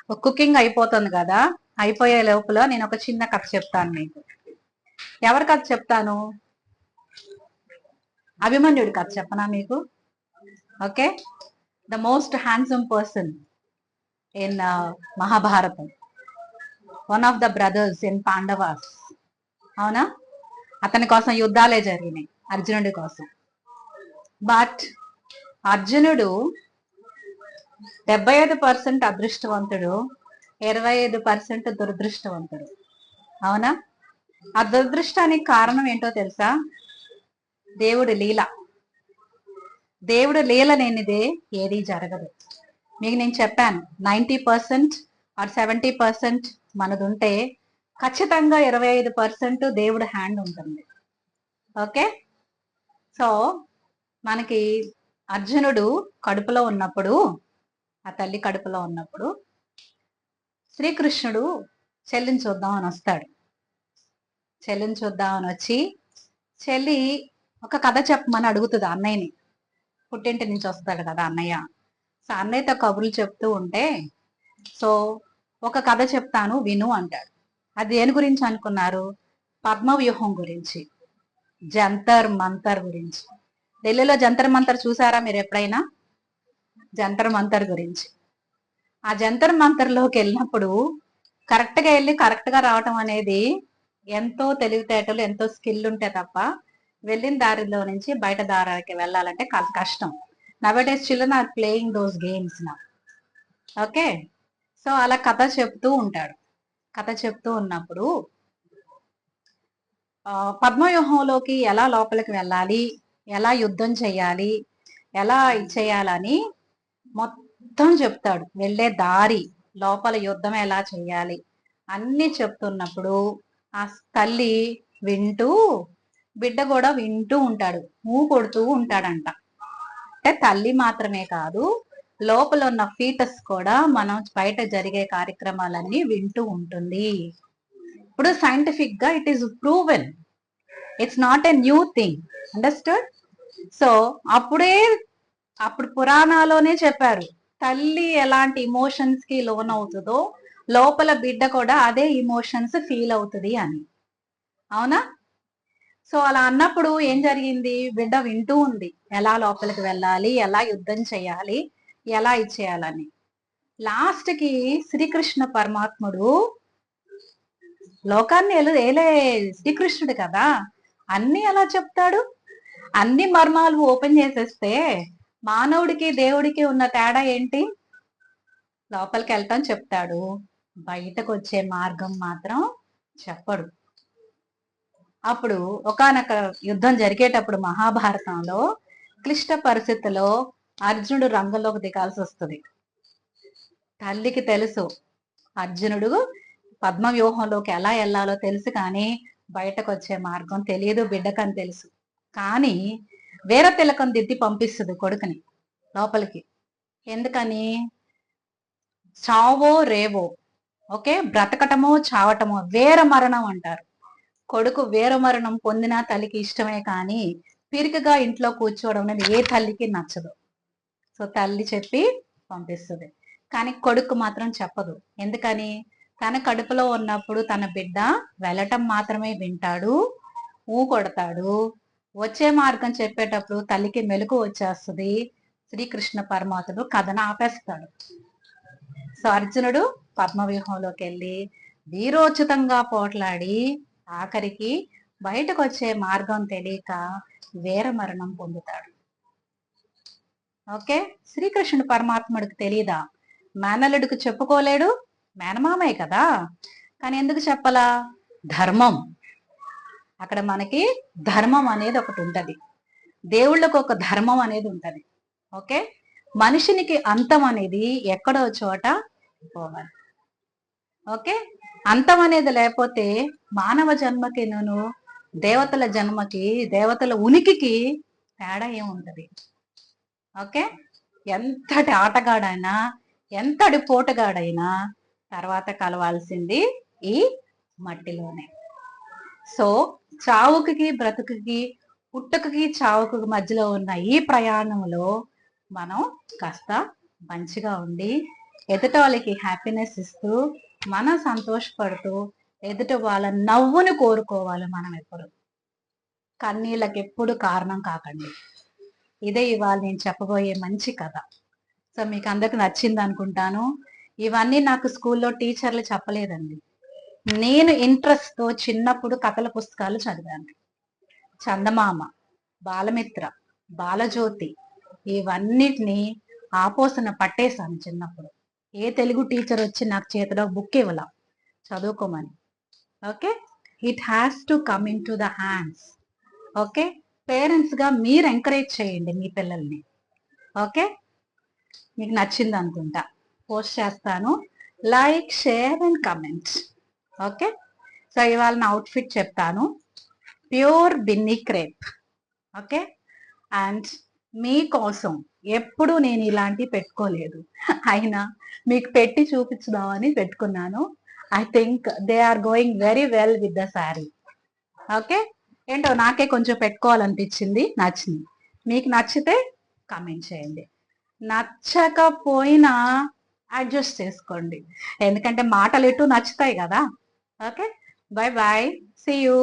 Cooking అయిపోతుంది కదా, అయిపోయే లోపల నేను ఒక చిన్న కథ చెప్తాను మీకు. ఎవరి కథ చెప్తాను? అభిమన్యుడి కథ చెప్పనా మీకు? Okay, the most handsome person in Mahabharatam, one of the brothers in Pandavas. అవునా? అతని కోసం యుద్ధాలే జరిగినాయి, అర్జునుడి కోసం. బట్ అర్జునుడు 75% అదృష్టవంతుడు, 25% దురదృష్టవంతుడు. అవునా? ఆ దురదృష్టానికి కారణం ఏంటో తెలుసా? దేవుడి లీల. దేవుడి లీల లేనిదే ఏది జరగదు. మీకు నేను చెప్పాను, 90% ఆర్ 70% మనదుంటే ఖచ్చితంగా 25% దేవుడి హ్యాండ్ ఉంటుంది. ఓకే, సో మనకి అర్జునుడు కడుపులో ఉన్నప్పుడు, ఆ తల్లి కడుపులో ఉన్నప్పుడు శ్రీకృష్ణుడు చెల్లిని చూద్దామని వస్తాడు. చెల్లిని చూద్దామని వచ్చి చెల్లి ఒక కథ చెప్పమని అడుగుతుంది అన్నయ్యని. పుట్టింటి నుంచి వస్తాడు కదా అన్నయ్య. సో అన్నయ్యతో కబుర్లు చెప్తూ ఉంటే, సో ఒక కథ చెప్తాను విను అంటాడు. అది దేని గురించి అనుకున్నారు? పద్మవ్యూహం గురించి, జంతర్ మంతర్ గురించి. ఢిల్లీలో జంతర్ మంతర్ చూసారా మీరు ఎప్పుడైనా? జంతర్ మంతర్ గురించి. ఆ జంతర్ మంతర్ లోకి వెళ్ళినప్పుడు కరెక్ట్ గా వెళ్ళి కరెక్ట్ గా రావటం అనేది ఎంతో తెలివితేటలు, ఎంతో స్కిల్ ఉంటే తప్ప వెళ్ళిన దారిలో నుంచి బయట దారికి వెళ్ళాలంటే కష్టం. Nowadays children are playing those games నా. ఓకే, సో అలా కథ చెప్తూ ఉంటాడు. కథ చెప్తూ ఉన్నప్పుడు పద్మవ్యూహంలోకి ఎలా లోపలికి వెళ్ళాలి, ఎలా యుద్ధం చేయాలి, ఎలా ఇచ్చేయాలని మొత్తం చెప్తాడు. వెళ్ళే దారి, లోపల యుద్ధం ఎలా చేయాలి అన్ని చెప్తున్నప్పుడు ఆ తల్లి వింటూ, బిడ్డ కూడా వింటూ ఉంటాడు, కొడుతూ ఉంటాడంట. అంటే తల్లి మాత్రమే కాదు, లోపల ఉన్న ఫీటస్ కూడా మనం బయట జరిగే కార్యక్రమాలన్నీ వింటూ ఉంటుంది. ఇప్పుడు సైంటిఫిక్ గా it is proven, it's not a new thing. Understood? So అప్పుడు పురాణాలోనే చెప్పారు, తల్లి ఎలాంటి ఇమోషన్స్ కి లోన్ అవుతుందో లోపల బిడ్డ కూడా అదే ఇమోషన్స్ ఫీల్ అవుతుంది అని. అవునా? సో అలా అన్నప్పుడు ఏం జరిగింది? బిడ్డ వింటూ ఉంది, ఎలా లోపలికి వెళ్ళాలి, ఎలా యుద్ధం చేయాలి, ఎలా ఇచ్చేయాలని. లాస్ట్ కి శ్రీకృష్ణ పరమాత్ముడు లోకాన్ని ఏలే శ్రీకృష్ణుడు కదా, అన్ని ఎలా చెప్తాడు? అన్ని మర్మాలు ఓపెన్ చేసేస్తే మానవుడికి దేవుడికి ఉన్న తేడా ఏంటి? లోపలికి వెళ్తాం చెప్తాడు, బయటకు వచ్చే మార్గం మాత్రం చెప్పడు. అప్పుడు ఒకానొక యుద్ధం జరిగేటప్పుడు మహాభారతంలో క్లిష్ట పరిస్థితిలో అర్జునుడు రంగంలోకి దిగాల్సి వస్తుంది. తల్లికి తెలుసు అర్జునుడు పద్మవ్యూహంలోకి ఎలా వెళ్ళాలో తెలుసు, కానీ బయటకు వచ్చే మార్గం తెలియదు బిడ్డకని తెలుసు. కానీ వేరే తిలకం దిద్ది పంపిస్తుంది కొడుకుని లోపలికి. ఎందుకని? చావో రేవో, ఓకే, బ్రతకటమో చావటమో, వీర మరణం అంటారు. కొడుకు వీర మరణం పొందినా తల్లికి ఇష్టమే, కానీ పిరికగా ఇంట్లో కూర్చోవడం అనేది ఏ తల్లికి నచ్చదు. సో తల్లి చెప్పి పంపిస్తుంది, కానీ కొడుకు మాత్రం చెప్పదు. ఎందుకని? తన కడుపులో ఉన్నప్పుడు తన బిడ్డ వెళ్ళటం మాత్రమే వింటాడు, కొడతాడు. వచ్చే మార్గం చెప్పేటప్పుడు తల్లికి మెలకు వచ్చేస్తుంది. శ్రీకృష్ణ పరమాత్ముడు కథను ఆపేస్తాడు. సో అర్జునుడు పద్మవ్యూహంలోకి వెళ్ళి వీరోచితంగా పోట్లాడి ఆఖరికి బయటకు వచ్చే మార్గం తెలియక వీర మరణం పొందుతాడు. ఓకే, శ్రీకృష్ణుడు పరమాత్ముడికి తెలియదా? మేనల్లుడికి చెప్పుకోలేడు, మేనమామే కదా, కానీ ఎందుకు చెప్పలా? ధర్మం. అక్కడ మనకి ధర్మం అనేది ఒకటి ఉంటది, దేవుళ్ళకు ఒక ధర్మం అనేది ఉంటది. ఓకే, మనిషినికి అంతం అనేది ఎక్కడో చోట పోవాలి. ఓకే, అంతం అనేది లేకపోతే మానవ జన్మకి దేవతల జన్మకి, దేవతల ఉనికికి తేడా ఏముంటది? ఓకే, ఎంతటి ఆటగాడైనా, ఎంతటి పోటగాడైనా తర్వాత కలవాల్సింది ఈ మట్టిలోనే. సో చావుకి బ్రతుకుకి, పుట్టుకకి చావుకు మధ్యలో ఉన్న ఈ ప్రయాణంలో మనం కాస్త మంచిగా ఉండి ఎదుట వాళ్ళకి హ్యాపీనెస్ ఇస్తూ మనం సంతోషపడుతూ ఎదుట వాళ్ళ నవ్వును కోరుకోవాలి మనం ఎప్పుడు. కన్నీళ్ళకి ఎప్పుడు కారణం కాకండి. ఇదే ఇవాళ నేను చెప్పబోయే మంచి కథ. సో మీకు అందరికి నచ్చింది అనుకుంటాను. ఇవన్నీ నాకు స్కూల్లో టీచర్లు చెప్పలేదండి. నేను ఇంట్రెస్ట్ తో చిన్నప్పుడు కథల పుస్తకాలు చదివాను. చందమామ, బాలమిత్ర, బాలజ్యోతి ఇవన్నిటిని ఆపోసన పట్టేశాను చిన్నప్పుడు. ఏ తెలుగు టీచర్ వచ్చి నాకు చేతిలో బుక్ ఇవ్వాల చదువుకోమని. Okay, it has to come in to the hands. Okay, parents గా మీరు ఎంకరేజ్ చేయండి మీ పిల్లల్ని. ఓకే, మీకు నచ్చింది అనుకుంటా. పోస్ట్ చేస్తాను. Like, share and comment. Okay, so ఇవాళ నా అవుట్ఫిట్ చెప్తాను. Pure Binny crepe. Okay, and మీకోసం ఎప్పుడు నేను ఇలాంటివి పెట్టుకోలేదు, అయినా మీకు పెట్టి చూపించుదామని పెట్టుకున్నాను. I think they are going very well with the sari. Okay, ఏంటో నాకే కొంచెం పెట్టుకోవాలనిపించింది, నచ్చింది. మీకు నచ్చితే కామెంట్ చేయండి, నచ్చకపోయినా అడ్జస్ట్ చేసుకోండి, ఎందుకంటే మాటలు ఎటు నచ్చుతాయి కదా. Okay, bye bye, see you.